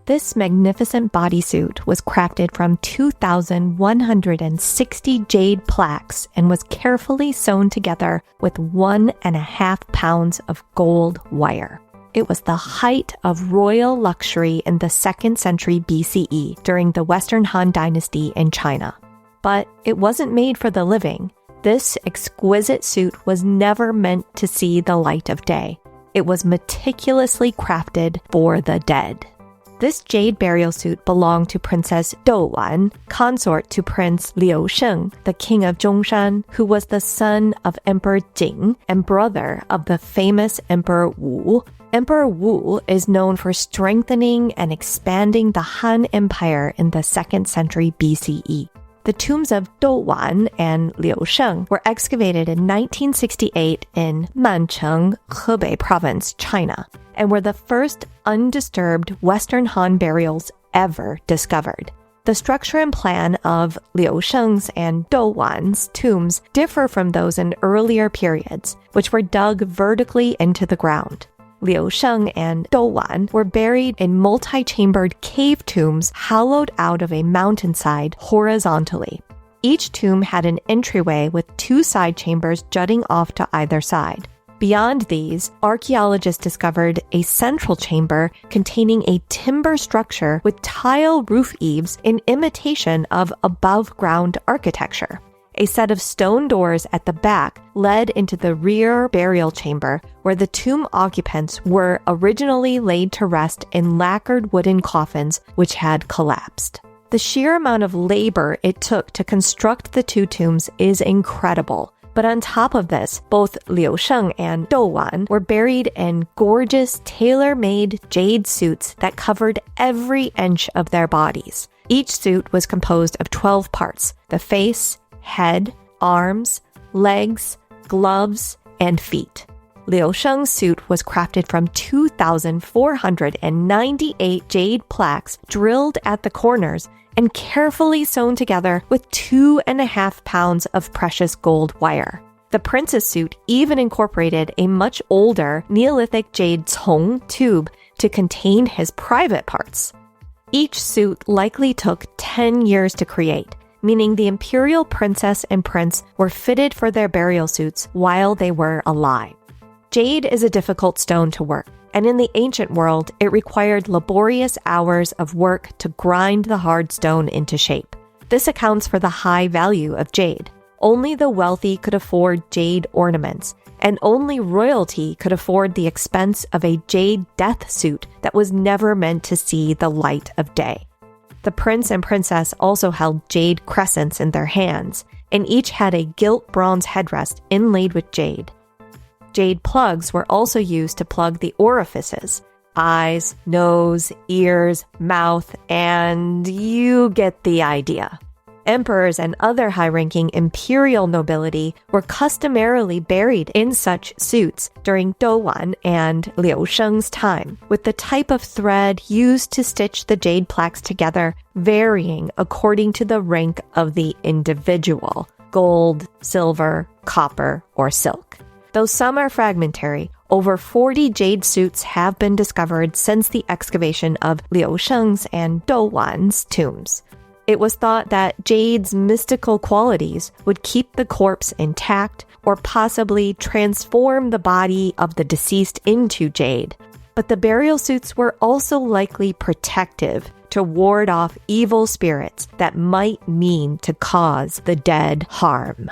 This magnificent bodysuit was crafted from 2,160 jade plaques and was carefully sewn together with 1.5 pounds of gold wire. It was the height of royal luxury in the 2nd century BCE during the Western Han Dynasty in China. But it wasn't made for the living. This exquisite suit was never meant to see the light of day. It was meticulously crafted for the dead. This jade burial suit belonged to Princess Dou Wan, consort to Prince Liu Sheng, the king of Zhongshan, who was the son of Emperor Jing and brother of the famous Emperor Wu. Emperor Wu is known for strengthening and expanding the Han Empire in the 2nd century BCE. The tombs of Dou Wan and Liu Sheng were excavated in 1968 in Mancheng, Hebei Province, China, and were the first undisturbed Western Han burials ever discovered. The structure and plan of Liu Sheng's and Dou Wan's tombs differ from those in earlier periods, which were dug vertically into the ground. Liu Sheng and Dou Wan were buried in multi-chambered cave tombs hollowed out of a mountainside horizontally. Each tomb had an entryway with 2 side chambers jutting off to either side. Beyond these, archaeologists discovered a central chamber containing a timber structure with tile roof eaves in imitation of above-ground architecture. A set of stone doors at the back led into the rear burial chamber, where the tomb occupants were originally laid to rest in lacquered wooden coffins which had collapsed. The sheer amount of labor it took to construct the 2 tombs is incredible. But on top of this, both Liu Sheng and Dou Wan were buried in gorgeous, tailor-made jade suits that covered every inch of their bodies. Each suit was composed of 12 parts: the face, head, arms, legs, gloves, and feet. Liu Sheng's suit was crafted from 2,498 jade plaques drilled at the corners and carefully sewn together with 2.5 pounds of precious gold wire. The prince's suit even incorporated a much older Neolithic jade cong tube to contain his private parts. Each suit likely took 10 years to create, meaning the imperial princess and prince were fitted for their burial suits while they were alive. Jade is a difficult stone to work, and in the ancient world, it required laborious hours of work to grind the hard stone into shape. This accounts for the high value of jade. Only the wealthy could afford jade ornaments, and only royalty could afford the expense of a jade death suit that was never meant to see the light of day. The prince and princess also held jade crescents in their hands, and each had a gilt bronze headrest inlaid with jade. Jade plugs were also used to plug the orifices: eyes, nose, ears, mouth, and you get the idea. Emperors and other high-ranking imperial nobility were customarily buried in such suits during Dou Wan and Liu Sheng's time, with the type of thread used to stitch the jade plaques together varying according to the rank of the individual: gold, silver, copper, or silk. Though some are fragmentary, over 40 jade suits have been discovered since the excavation of Liu Sheng's and Dou Wan's tombs. It was thought that jade's mystical qualities would keep the corpse intact or possibly transform the body of the deceased into jade. But the burial suits were also likely protective to ward off evil spirits that might mean to cause the dead harm.